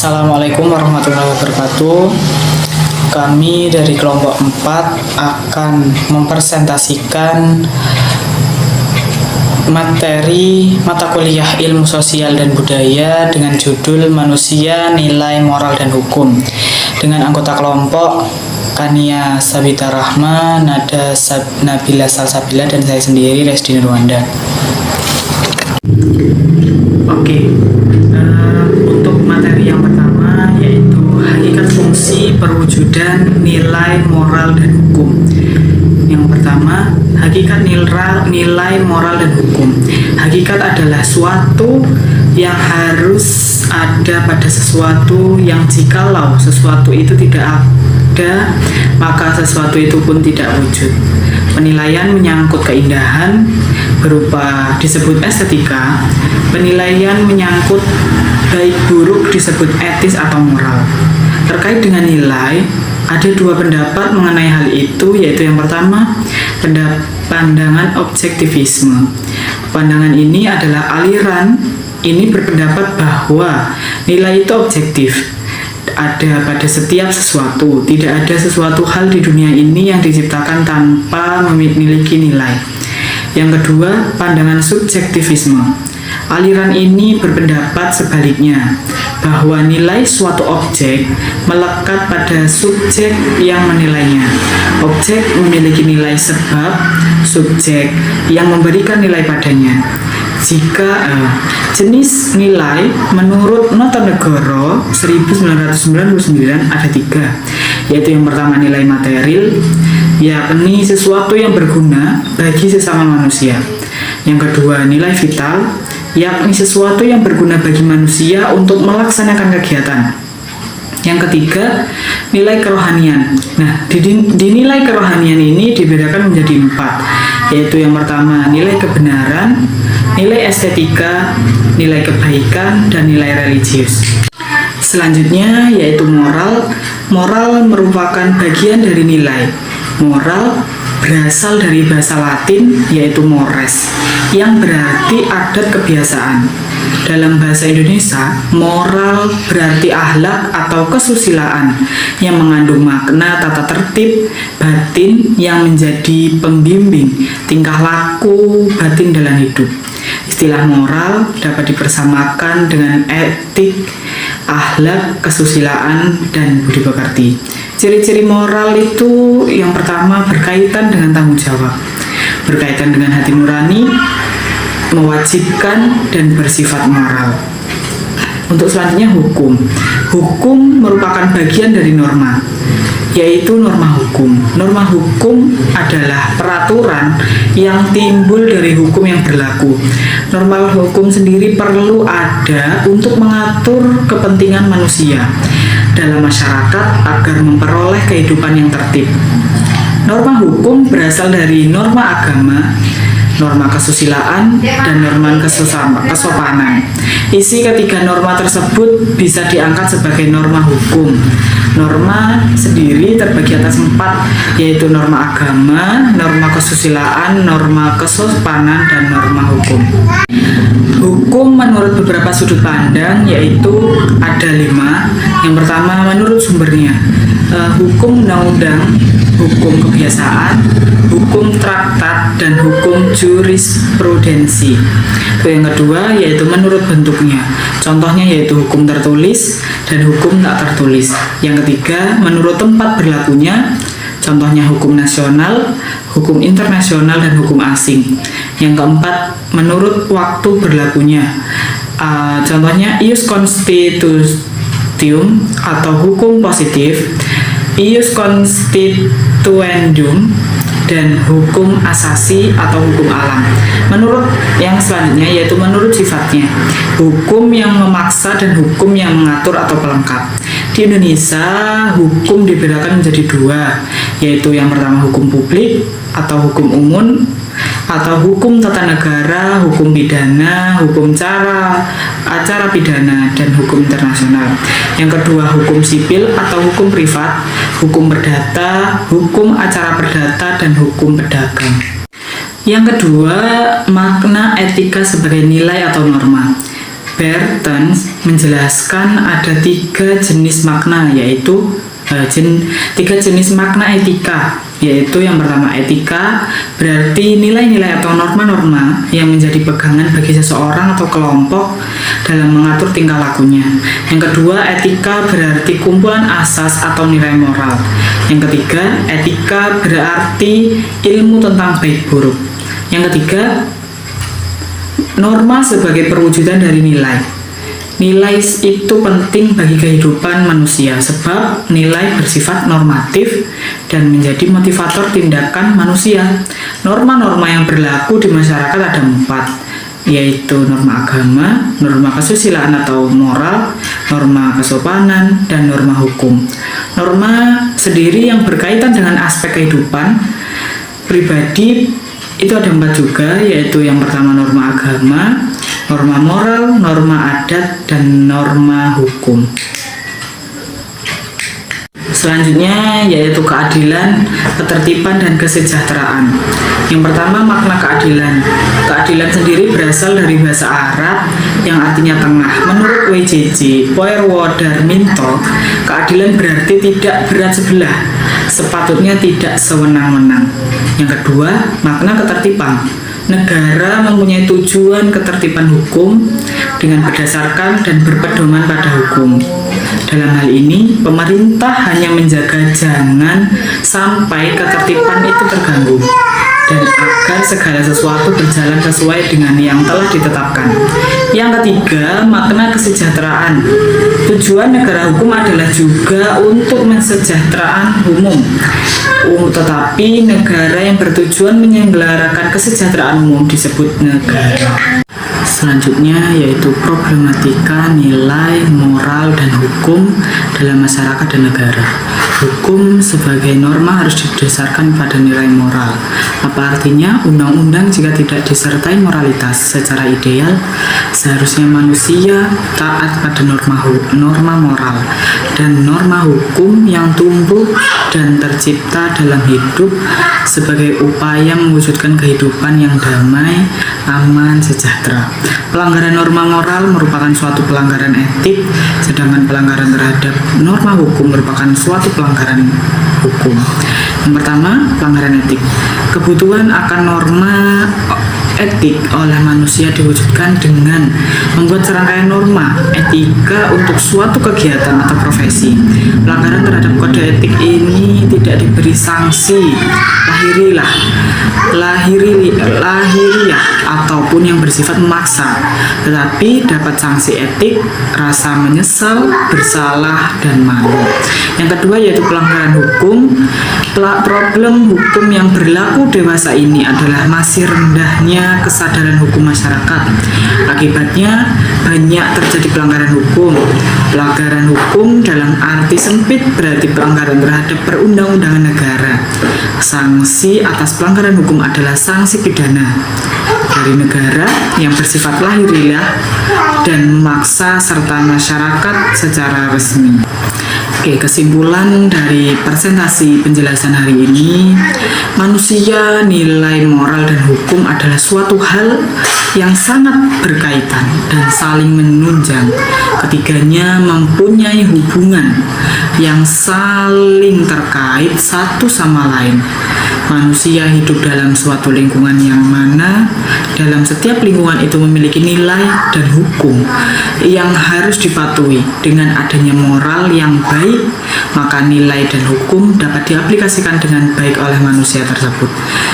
Assalamualaikum warahmatullahi wabarakatuh. Kami dari kelompok 4 akan mempresentasikan materi mata kuliah Ilmu Sosial dan Budaya dengan judul Manusia, Nilai, Moral, dan Hukum dengan anggota kelompok Kania Sabita Rahma, Nada Nabila Salsabila, dan saya sendiri Resdi Nurwanda. Oke, untuk materi yang pertama yaitu hakikat fungsi perwujudan nilai, moral, dan hukum. Yang pertama, hakikat nilai, moral, dan hukum. Hakikat adalah suatu yang harus ada pada sesuatu yang jikalau sesuatu itu tidak ada, maka sesuatu itu pun tidak wujud. Penilaian menyangkut keindahan berupa disebut estetika. Penilaian menyangkut baik buruk disebut etis atau moral. Terkait dengan nilai, ada dua pendapat mengenai hal itu, yaitu yang pertama, pandangan objektivisme. Pandangan ini adalah aliran ini berpendapat bahwa nilai itu objektif, ada pada setiap sesuatu. Tidak ada sesuatu hal di dunia ini yang diciptakan tanpa memiliki nilai. Yang kedua, pandangan subjektivisme. Aliran ini berpendapat sebaliknya, bahwa nilai suatu objek melekat pada subjek yang menilainya. Objek memiliki nilai sebab subjek yang memberikan nilai padanya. Jika jenis nilai menurut Nota Negoro 1999 ada 3, yaitu yang pertama nilai material, yakni sesuatu yang berguna bagi sesama manusia. Yang kedua nilai vital, yakni sesuatu yang berguna bagi manusia untuk melaksanakan kegiatan. Yang ketiga, nilai kerohanian. Nah, di nilai kerohanian ini dibedakan menjadi 4, yaitu yang pertama nilai kebenaran, nilai estetika, nilai kebaikan, dan nilai religius. Selanjutnya yaitu moral. Moral merupakan bagian dari nilai. Moral berasal dari bahasa Latin yaitu mores, yang berarti adat kebiasaan. Dalam bahasa Indonesia, moral berarti akhlak atau kesusilaan yang mengandung makna tata tertib batin yang menjadi pembimbing tingkah laku batin dalam hidup. Istilah moral dapat dipersamakan dengan etik, akhlak, kesusilaan, dan budi pekerti. Ciri-ciri moral itu yang pertama berkaitan dengan tanggung jawab, berkaitan dengan hati nurani, mewajibkan, dan bersifat moral. Untuk selanjutnya hukum. Hukum merupakan bagian dari norma, yaitu norma hukum. Norma hukum adalah peraturan yang timbul dari hukum yang berlaku. Norma hukum sendiri perlu ada untuk mengatur kepentingan manusia dalam masyarakat agar memperoleh kehidupan yang tertib. Norma hukum berasal dari norma agama, norma kesusilaan, dan norma kesopanan. Isi ketiga norma tersebut bisa diangkat sebagai norma hukum. Norma sendiri terbagi atas 4, yaitu norma agama, norma kesusilaan, norma kesopanan, dan norma hukum. Hukum menurut beberapa sudut pandang yaitu ada 5. Yang pertama menurut sumbernya, hukum undang-undang, hukum kebiasaan, hukum traktat, dan hukum jurisprudensi. Yang kedua yaitu menurut bentuknya, contohnya yaitu hukum tertulis dan hukum tak tertulis. Yang ketiga menurut tempat berlakunya, contohnya hukum nasional, hukum internasional, dan hukum asing. Yang keempat menurut waktu berlakunya, contohnya ius constitutum atau hukum positif, ius constituendum, dan hukum asasi atau hukum alam. Menurut yang selanjutnya yaitu menurut sifatnya, hukum yang memaksa dan hukum yang mengatur atau pelengkap. Di Indonesia hukum dibedakan menjadi 2, yaitu yang pertama hukum publik atau hukum umum, atau hukum tata negara, hukum pidana, hukum acara pidana, dan hukum internasional. Yang kedua hukum sipil atau hukum privat, hukum perdata, hukum acara perdata, dan hukum pedagang. Yang kedua, makna etika sebagai nilai atau norma. Bertens menjelaskan ada 3 jenis makna, yaitu 3 jenis makna etika, yaitu yang pertama etika berarti nilai-nilai atau norma-norma yang menjadi pegangan bagi seseorang atau kelompok dalam mengatur tingkah lakunya. Yang kedua, etika berarti kumpulan asas atau nilai moral. Yang ketiga, etika berarti ilmu tentang baik buruk. Yang ketiga, norma sebagai perwujudan dari nilai. Nilai itu penting bagi kehidupan manusia sebab nilai bersifat normatif dan menjadi motivator tindakan manusia. Norma-norma yang berlaku di masyarakat ada 4, yaitu norma agama, norma kesusilaan atau moral, norma kesopanan, dan norma hukum. Norma sendiri yang berkaitan dengan aspek kehidupan pribadi itu ada 4 juga, yaitu yang pertama norma agama, norma moral, norma adat, dan norma hukum. Selanjutnya yaitu keadilan, ketertiban, dan kesejahteraan. Yang pertama, makna keadilan. Keadilan sendiri berasal dari bahasa Arab yang artinya tengah. Menurut WJJ Poerwodarminto, keadilan berarti tidak berat sebelah, sepatutnya tidak sewenang-wenang. Yang kedua, makna ketertiban. Negara mempunyai tujuan ketertiban hukum dengan berdasarkan dan berpedoman pada hukum. Dalam hal ini, pemerintah hanya menjaga jangan sampai ketertiban itu terganggu dan agar segala sesuatu berjalan sesuai dengan yang telah ditetapkan. Yang ketiga, makna kesejahteraan. Tujuan negara hukum adalah juga untuk mensejahteraan umum. Tetapi negara yang bertujuan menyelenggarakan kesejahteraan umum disebut negara. Selanjutnya yaitu problematika nilai, moral, dan hukum dalam masyarakat dan negara. Hukum sebagai norma harus didasarkan pada nilai moral. Apa artinya? Undang-undang jika tidak disertai moralitas secara ideal, seharusnya manusia taat pada norma moral dan norma hukum yang tumbuh dan tercipta dalam hidup sebagai upaya mewujudkan kehidupan yang damai, aman, sejahtera. Pelanggaran norma moral merupakan suatu pelanggaran etik, sedangkan pelanggaran terhadap norma hukum merupakan suatu pelanggaran hukum. Yang pertama, pelanggaran etik. Kebutuhan akan norma etik oleh manusia diwujudkan dengan membuat serangkaian norma etika untuk suatu kegiatan atau profesi. Pelanggaran terhadap kode etik ini tidak diberi sanksi lahiriah ataupun yang bersifat memaksa, tetapi dapat sanksi etik, rasa menyesal, bersalah, dan malu. Yang kedua yaitu pelanggaran hukum. Problem hukum yang berlaku dewasa ini adalah masih rendahnya kesadaran hukum masyarakat. Akibatnya banyak terjadi pelanggaran hukum. Pelanggaran hukum dalam arti sempit berarti pelanggaran terhadap perundang-undangan negara. Sanksi atas pelanggaran hukum adalah sanksi pidana dari negara yang bersifat lahiriah dan memaksa serta masyarakat secara resmi. Oke, kesimpulan dari presentasi penjelasan hari ini, manusia, nilai moral, dan hukum adalah suatu hal yang sangat berkaitan dan saling menunjang. Ketiganya mempunyai hubungan yang saling terkait satu sama lain. Manusia hidup dalam suatu lingkungan yang mana dalam setiap lingkungan itu memiliki nilai dan hukum yang harus dipatuhi. Dengan adanya moral yang baik, maka nilai dan hukum dapat diaplikasikan dengan baik oleh manusia tersebut.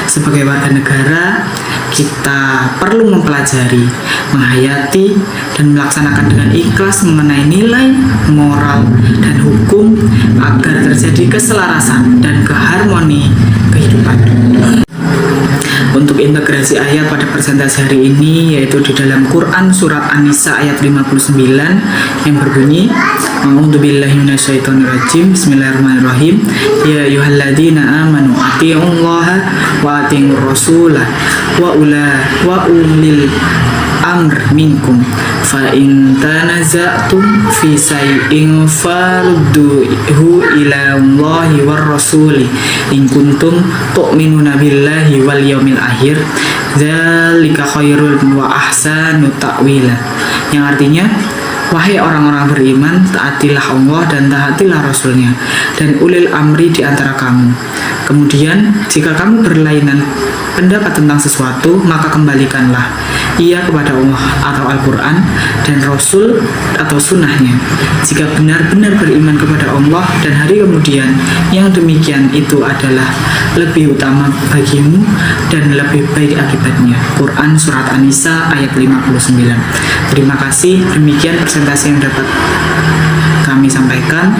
Sebagai warga negara, kita perlu mempelajari, menghayati, dan melaksanakan dengan ikhlas mengenai nilai, moral, dan hukum agar terjadi keselarasan dan keharmoni kehidupan. Untuk integrasi ayat pada presentasi hari ini yaitu di dalam Quran surat An-Nisa ayat 59 yang berbunyi, A'udzubillahi minasyaitonirrajim, Bismillahirrahmanirrahim. Ya ayyuhalladzina amanu atti'ullaha wa atti'ur rasulah wa ulil amr minkum fa in tanaza'tum fi shay'in farudduhu ila Allahi war rasuli in kuntum tu'minuna billahi wal yaumil akhir dzalika khairul wa ahsanu ta'wila, yang artinya, wahai orang-orang beriman, taatilah Allah dan taatilah Rasulnya dan ulil amri di antara kamu. Kemudian, jika kamu berlainan pendapat tentang sesuatu, maka kembalikanlah ia kepada Allah atau Al-Quran dan Rasul atau sunnahnya. Jika benar-benar beriman kepada Allah dan hari kemudian, yang demikian itu adalah lebih utama bagimu dan lebih baik akibatnya. Quran Surat An-Nisa ayat 59. Terima kasih, demikian presentasi yang dapat kami sampaikan.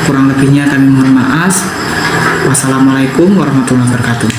Kurang lebihnya kami mohon maaf. Wassalamualaikum warahmatullahi wabarakatuh.